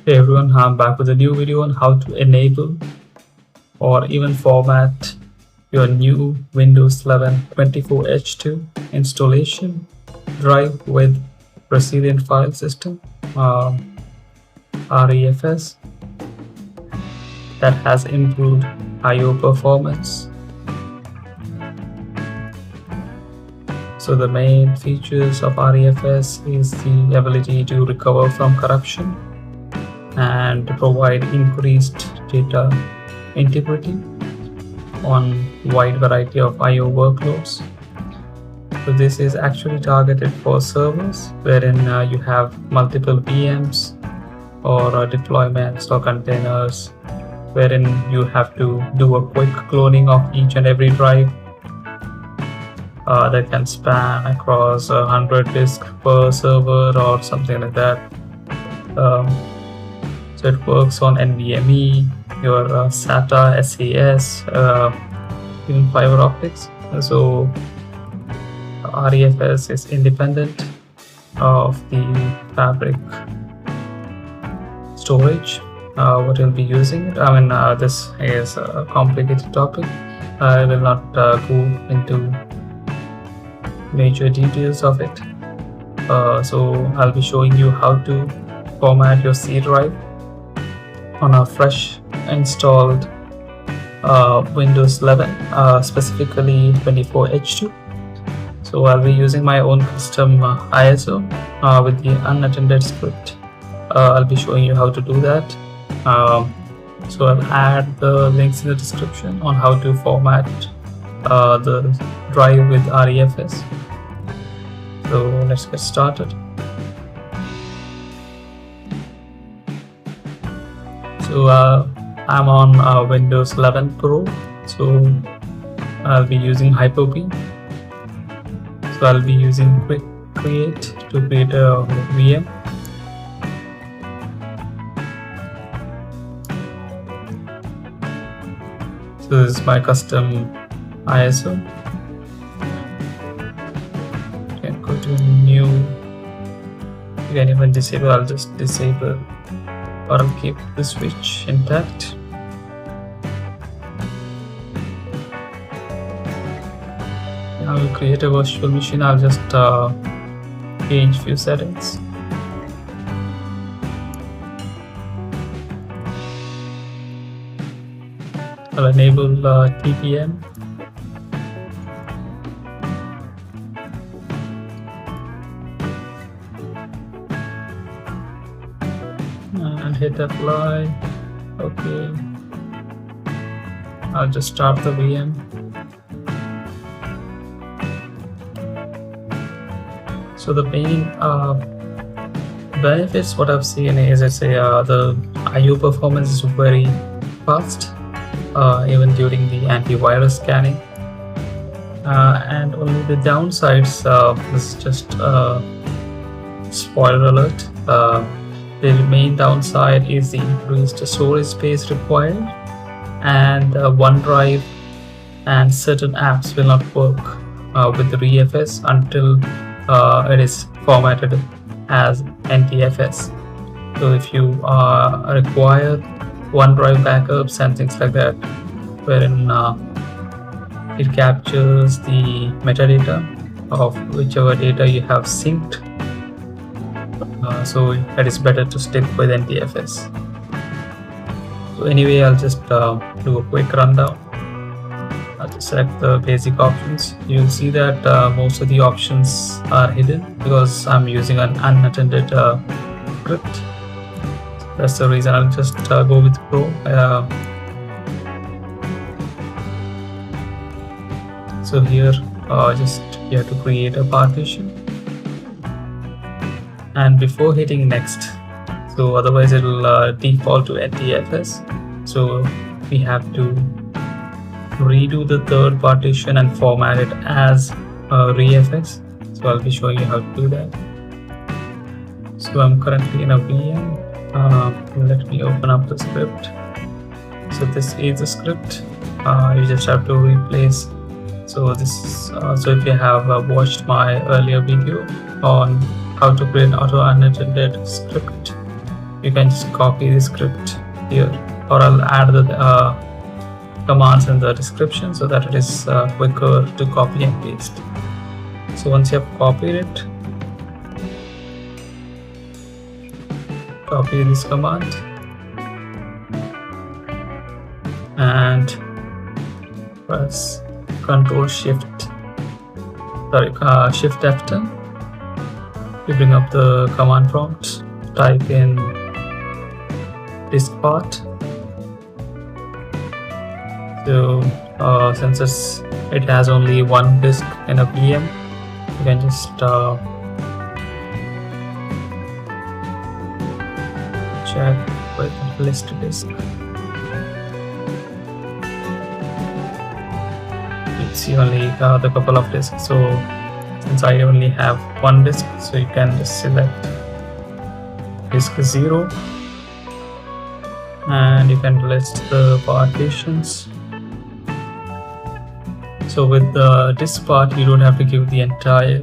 Hey everyone, I'm back with a new video on how to enable or even format your new Windows 11 24H2 installation drive with resilient file system ReFS that has improved I/O performance. So the main features of ReFS is the ability to recover from corruption and provide increased data integrity on wide variety of I/O workloads. So this is actually targeted for servers wherein you have multiple VMs or deployments or containers wherein you have to do a quick cloning of each and every drive that can span across 100 disks per server or something like that. So it works on NVMe, your SATA, SAS, even fiber optics. So ReFS is independent of the fabric storage. What you'll be using. This is a complicated topic. I will not go into major details of it. So I'll be showing you how to format your C drive on a fresh installed Windows 11, specifically 24H2. So I'll be using my own custom ISO with the unattended script. I'll be showing you how to do that. So I'll add the links in the description on how to format the drive with ReFS. So let's get started. So I'm on Windows 11 Pro, so I'll be using Hyper-V. So I'll be using quick create to create a VM. So this is my custom ISO. You can go to new. You can even disable. I'll just disable, or I'll keep the switch intact. I will create a virtual machine. I'll just change few settings. I'll enable TPM. And hit apply. Okay. I'll just start the VM. So the main benefits what I've seen is the I/O performance is very fast, even during the antivirus scanning. And only the downsides, this is just spoiler alert. The main downside is the increased storage space required, and OneDrive and certain apps will not work with the ReFS until it is formatted as NTFS. So if you require OneDrive backups and things like that, wherein it captures the metadata of whichever data you have synced, so it is better to stick with NTFS. So anyway, I'll just do a quick rundown. I'll just select the basic options. You'll see that most of the options are hidden because I'm using an unattended script. That's the reason. I'll just go with Pro. So here, just you have to create a partition, and before hitting next, so otherwise it will default to NTFS. So we have to redo the third partition and format it as ReFS. So I'll be showing you how to do that. So I'm currently in a VM. Let me open up the script. So this is the script. You just have to replace. So this so if you have watched my earlier video on how to create an auto unattended script you can just copy the script here, or I'll add the commands in the description so that it is quicker to copy and paste. So once you have copied it, copy this command and press Shift F10. You bring up the command prompt, type in diskpart. So since it has only one disk in a VM, you can just check with list disk. You see only the couple of disks. So since I only have one disk, so you can just select disk 0 and you can list the partitions. So with the diskpart, you don't have to give the entire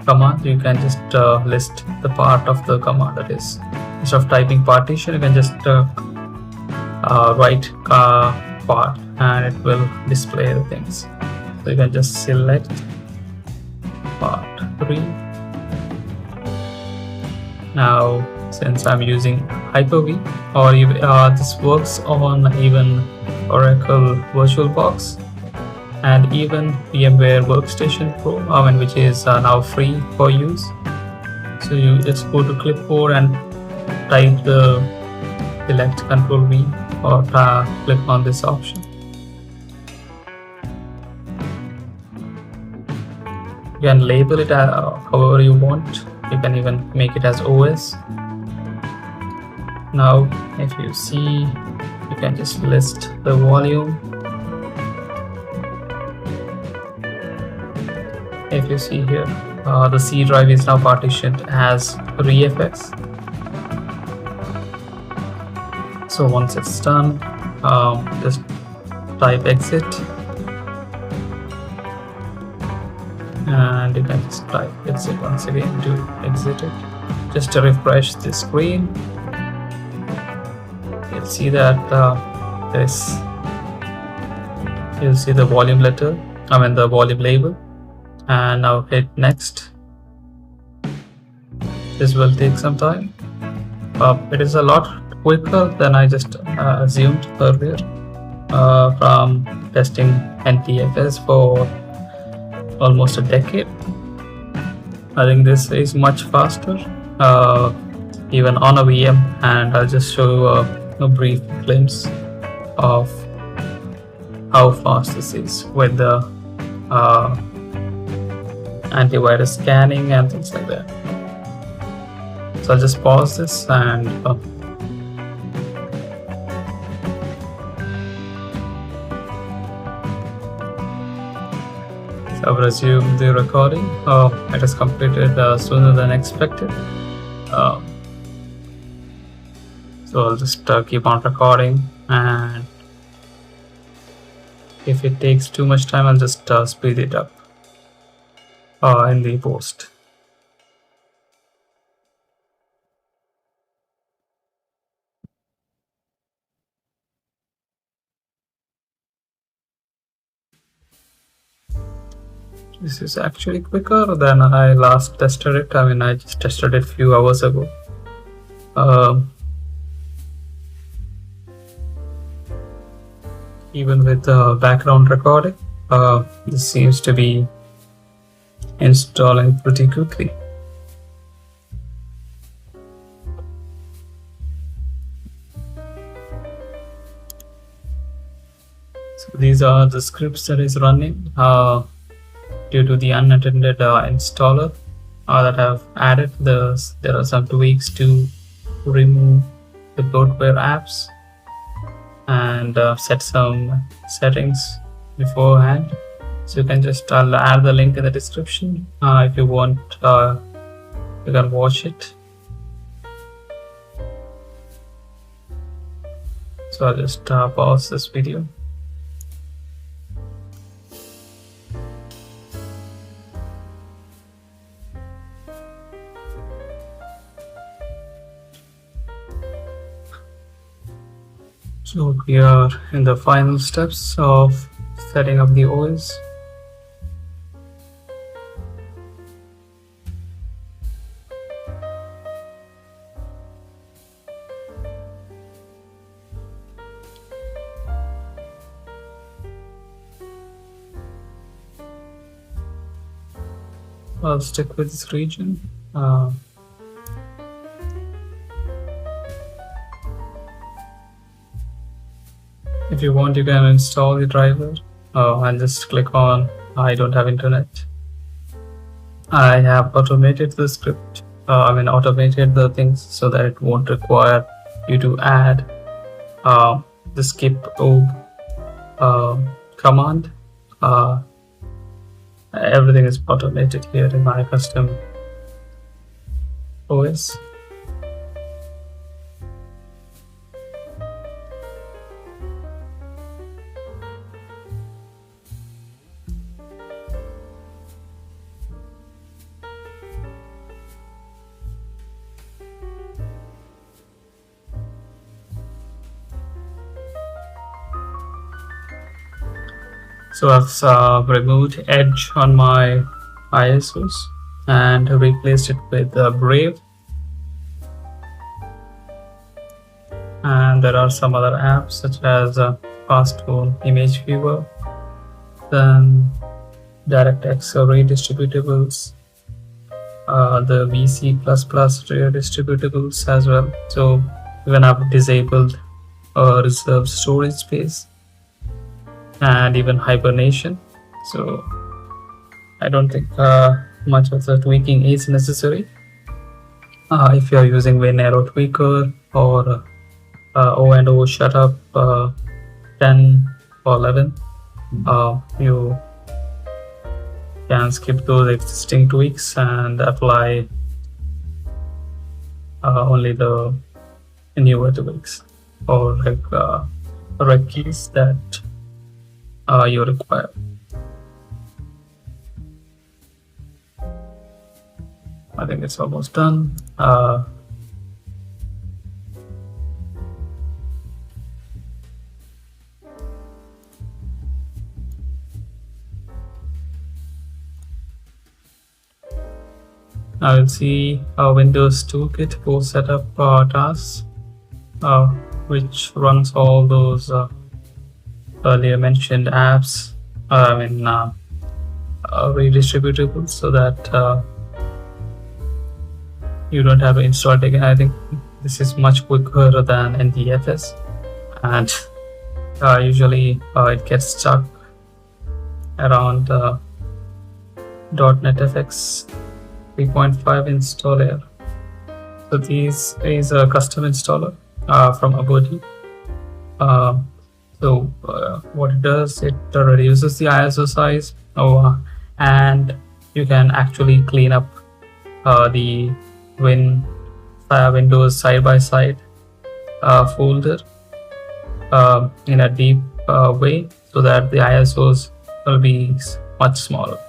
command. You can just list the part of the command. That is, instead of typing partition, you can just write part and it will display the things. So you can just select part 3. Now since I'm using Hyper-V, or even, this works on even Oracle VirtualBox and even VMware Workstation Pro, which is now free for use. So you just go to clipboard and type the select Ctrl V or click on this option. You can label it however you want. You can even make it as OS. Now if you see, you can just list the volume. If you see here, the C drive is now partitioned as ReFS. So once it's done, just type exit and you can just type exit once again to exit it. Just to refresh the screen, you'll see that you'll see the volume letter, the volume label, and now hit next. This will take some time. It is a lot quicker than I just assumed earlier from testing NTFS for almost a decade. I think this is much faster even on a VM, and I'll just show you a brief glimpse of how fast this is with the antivirus scanning and things like that. So I'll just pause this and I've resumed the recording. It has completed sooner than expected. So I'll just keep on recording, and if it takes too much time, I'll just speed it up in the post. This is actually quicker than I last tested it. I just tested it a few hours ago. Even with the background recording, this seems to be installing pretty quickly. So these are the scripts that is running due to the unattended installer that I've added. There are some tweaks to remove the bloatware apps and set some settings beforehand. So you can just I'll add the link in the description. If you want, you can watch it. So I'll just pause this video. So we are in the final steps of setting up the OS. I'll stick with this region. If you want, you can install the driver. I'll just click on I don't have internet. I have automated the script. Automated the things so that it won't require you to add the skip OB command. Everything is automated here in my custom OS. So I've removed Edge on my ISOs and replaced it with Brave. And there are some other apps such as Fastphone Image Viewer, then DirectX redistributables, the VC++ redistributables as well. So even I've disabled reserved storage space and even hibernation. So I don't think much of the tweaking is necessary. If you are using WinArrow Tweaker or O&O Shutup 10 or 11, you can skip those existing tweaks and apply only the newer tweaks or red keys that you require. I think it's almost done. I will see Windows Toolkit post setup tasks, which runs all those earlier mentioned apps, redistributables, so that you don't have to install it again. I think this is much quicker than NTFS, and usually it gets stuck around .NET-FX 3.5 installer. So this is a custom installer from Ubuntu. So what it does, it reduces the ISO size, and you can actually clean up the Windows side-by-side folder in a deep way, so that the ISOs will be much smaller.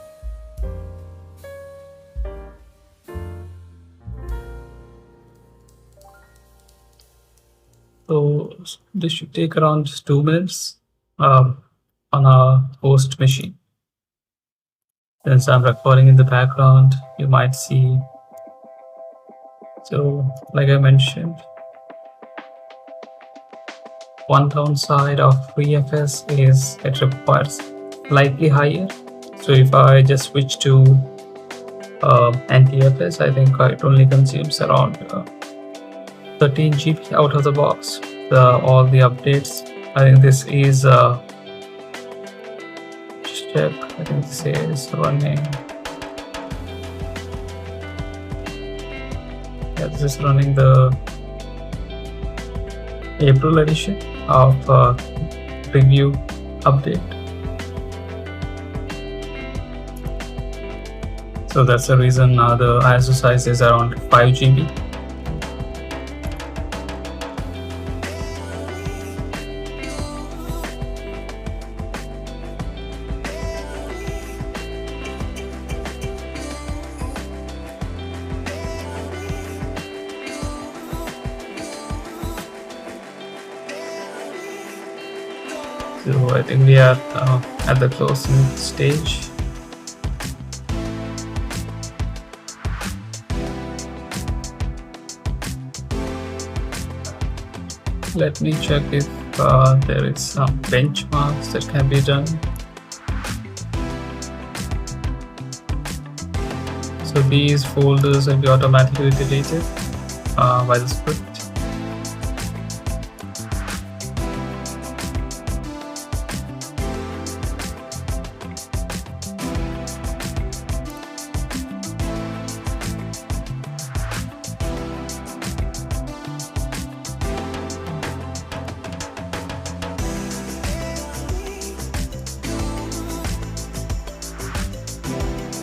So this should take around just 2 minutes on a host machine. Since I'm recording in the background, you might see. So like I mentioned, one downside of ReFS is it requires slightly higher. So if I just switch to NTFS, I think it only consumes around 13 GB out of the box. All the updates. I think this is just check. I think this is running. Yeah, this is running the April edition of preview update. So that's the reason the ISO size is around 5 GB. So I think we are at the closing stage. Let me check if there is some benchmarks that can be done. So these folders will be automatically deleted by the script.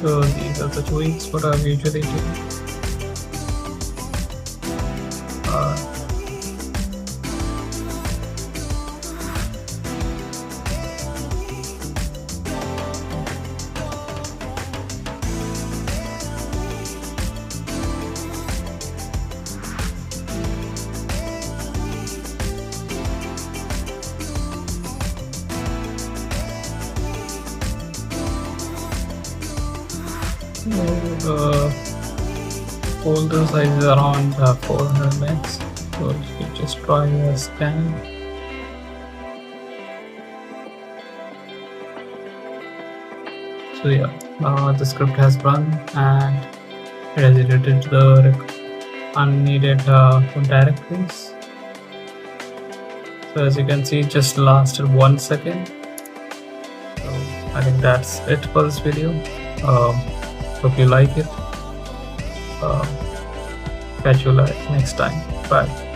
So these are the tweaks what I usually do. Folder size is around 400 megs, so you just try a scan. So yeah, the script has run and it has edited the unneeded directories. So as you can see, it just lasted 1 second. So I think that's it for this video. Hope you like it. Catch you next time. Bye.